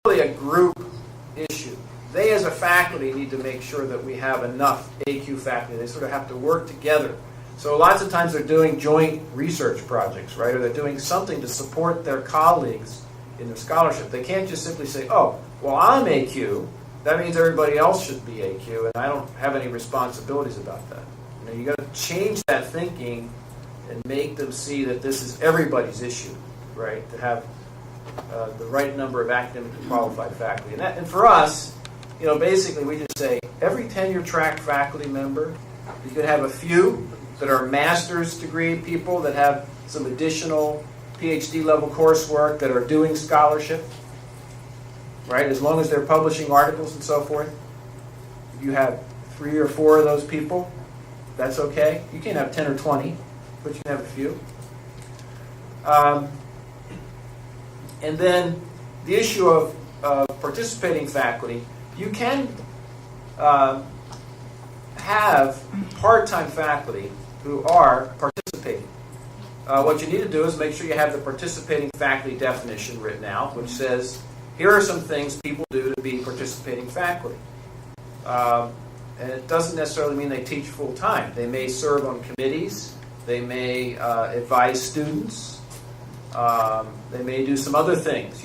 really a group issue. They as a faculty need to make sure that we have enough AQ faculty. They sort of have to work together. So lots of times they're doing joint research projects, right? Or they're doing something to support their colleagues in their scholarship. They can't just simply say, oh, well, I'm AQ. That means everybody else should be AQ, and I don't have any responsibilities about that. You got to change that thinking and make them see that this is everybody's issue, right? To have the right number of academically qualified faculty. And for us, basically we just say every tenure track faculty member, you could have a few that are master's degree people that have some additional PhD level coursework that are doing scholarship, right? As long as they're publishing articles and so forth. If you have 3 or 4 of those people, that's okay. You can't have 10 or 20, but you can have a few. And then the issue of participating faculty, you can have part-time faculty who are participating. What you need to do is make sure you have the participating faculty definition written out, which says, here are some things people do to be participating faculty. And it doesn't necessarily mean they teach full-time. They may serve on committees. They may advise students. They may do some other things.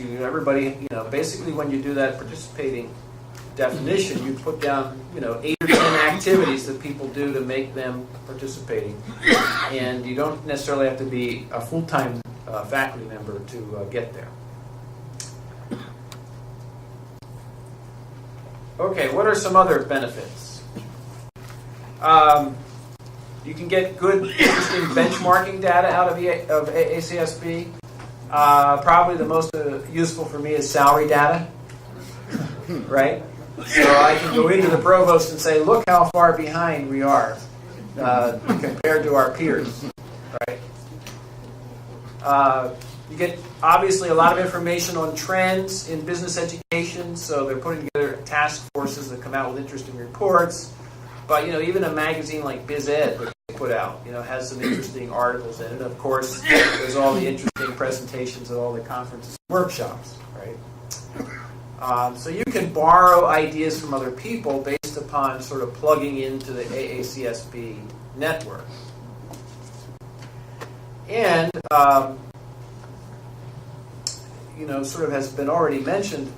Basically when you do that participating definition, you put down, 8 or 10 activities that people do to make them participating. And you don't necessarily have to be a full-time faculty member to get there. Okay, what are some other benefits? You can get good, interesting benchmarking data out of AACSB. Probably the most useful for me is salary data, right? So I can go into the provost and say, look how far behind we are compared to our peers, right? You get, obviously, a lot of information on trends in business education, so they're putting together task forces that come out with interesting reports. But, even a magazine like Biz Ed that they put out, has some interesting articles in it. Of course, there's all the interesting presentations at all the conferences and workshops, right? So you can borrow ideas from other people based upon sort of plugging into the AACSB network. And, sort of has been already mentioned,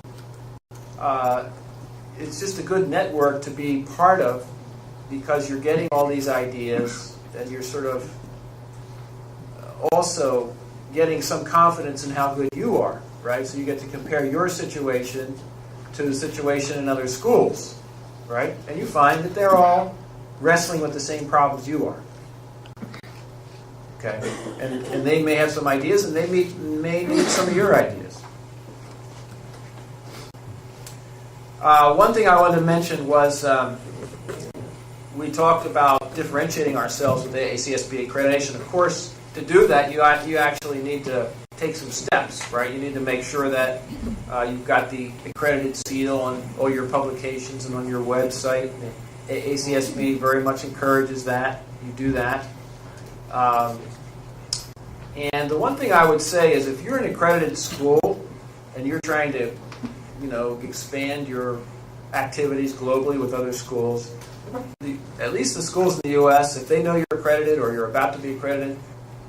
it's just a good network to be part of because you're getting all these ideas and you're sort of also getting some confidence in how good you are, right? So you get to compare your situation to the situation in other schools, right? And you find that they're all wrestling with the same problems you are. Okay? And they may have some ideas and they may need some of your ideas. One thing I wanted to mention was we talked about differentiating ourselves with the AACSB accreditation. Of course, to do that, you actually need to take some steps, right? You need to make sure that you've got the accredited seal on all your publications and on your website. AACSB very much encourages that. You do that. And the one thing I would say is if you're an accredited school and you're trying to expand your activities globally with other schools, at least the schools in the U.S., if they know you're accredited or you're about to be accredited,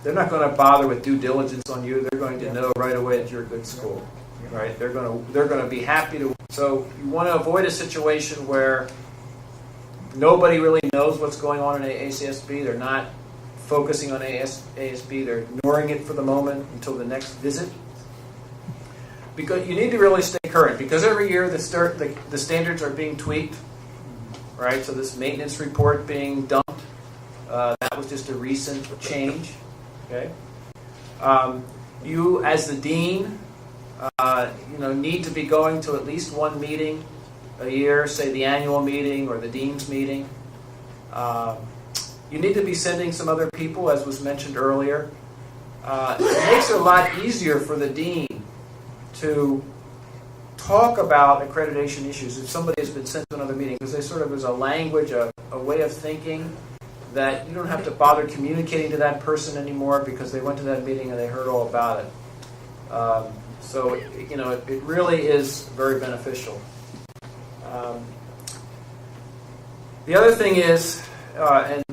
they're not going to bother with due diligence on you. They're going to know right away that you're a good school, right? They're going to be happy to. So you want to avoid a situation where nobody really knows what's going on in AACSB. They're not focusing on AACSB. They're ignoring it for the moment until the next visit. Because you need to really stay current, because every year the standards are being tweaked, right? So this maintenance report being dumped, that was just a recent change. Okay. You, as the dean, need to be going to at least one meeting a year, say the annual meeting or the dean's meeting. You need to be sending some other people, as was mentioned earlier. It makes it a lot easier for the dean to talk about accreditation issues if somebody has been sent to another meeting, because they sort of, as a language, a way of thinking that you don't have to bother communicating to that person anymore because they went to that meeting and they heard all about it. So, you know, it really is very beneficial. The other thing is, and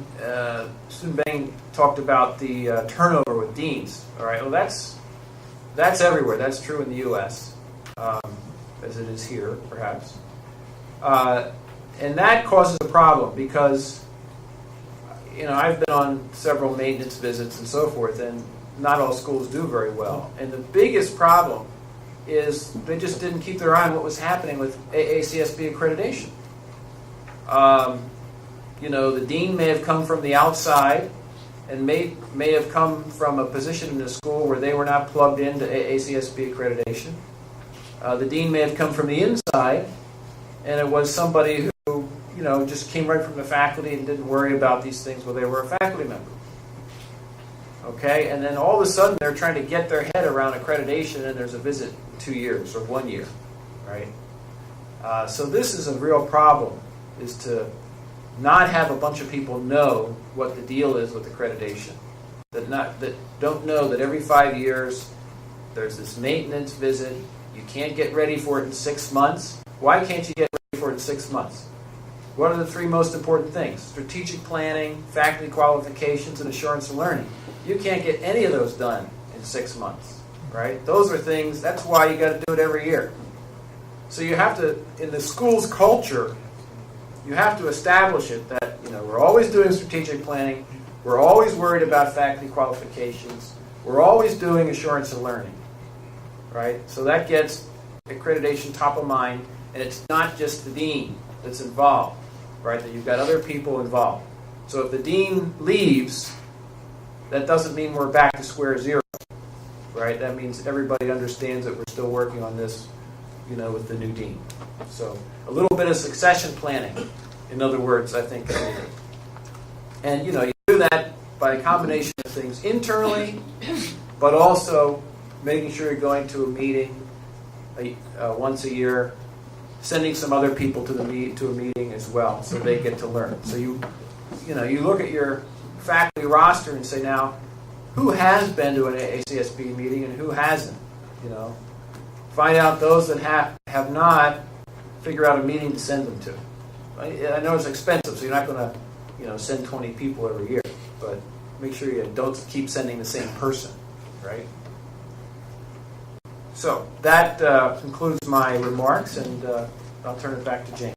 Sun Beng talked about the turnover with deans. All right, well, that's everywhere. That's true in the U.S. As it is here, perhaps. And that causes a problem because, you know, I've been on several maintenance visits and so forth, and not all schools do very well. And the biggest problem is they just didn't keep their eye on what was happening with AACSB accreditation. You know, the dean may have come from the outside and may have come from a position in the school where they were not plugged into AACSB accreditation. The dean may have come from the inside, and it was somebody who, you know, just came right from the faculty and didn't worry about these things while they were a faculty member. Okay, and then all of a sudden they're trying to get their head around accreditation, and there's a visit in 2 years or 1 year, right? So this is a real problem, is to not have a bunch of people know what the deal is with accreditation. That don't know that every 5 years there's this maintenance visit. You can't get ready for it in 6 months. Why can't you get ready for it in 6 months? What are the 3 most important things? Strategic planning, faculty qualifications, and assurance of learning. You can't get any of those done in 6 months, right? Those are things, that's why you got to do it every year. So you have to, in the school's culture, you have to establish it that, you know, we're always doing strategic planning, we're always worried about faculty qualifications, we're always doing assurance of learning, right? So that gets accreditation top of mind, and it's not just the dean that's involved, right? That you've got other people involved. So if the dean leaves, that doesn't mean we're back to square zero, right? That means everybody understands that we're still working on this, you know, with the new dean. So a little bit of succession planning, in other words, I think. And, you know, you do that by a combination of things internally, but also making sure you're going to a meeting once a year, sending some other people to a meeting as well, so they get to learn. So you look at your faculty roster and say, now, who has been to an AACSB meeting and who hasn't? You know, find out those that have not. Figure out a meeting to send them to. I know it's expensive, so you're not going to, you know, send 20 people every year, but make sure you don't keep sending the same person, right? So that concludes my remarks, and I'll turn it back to James.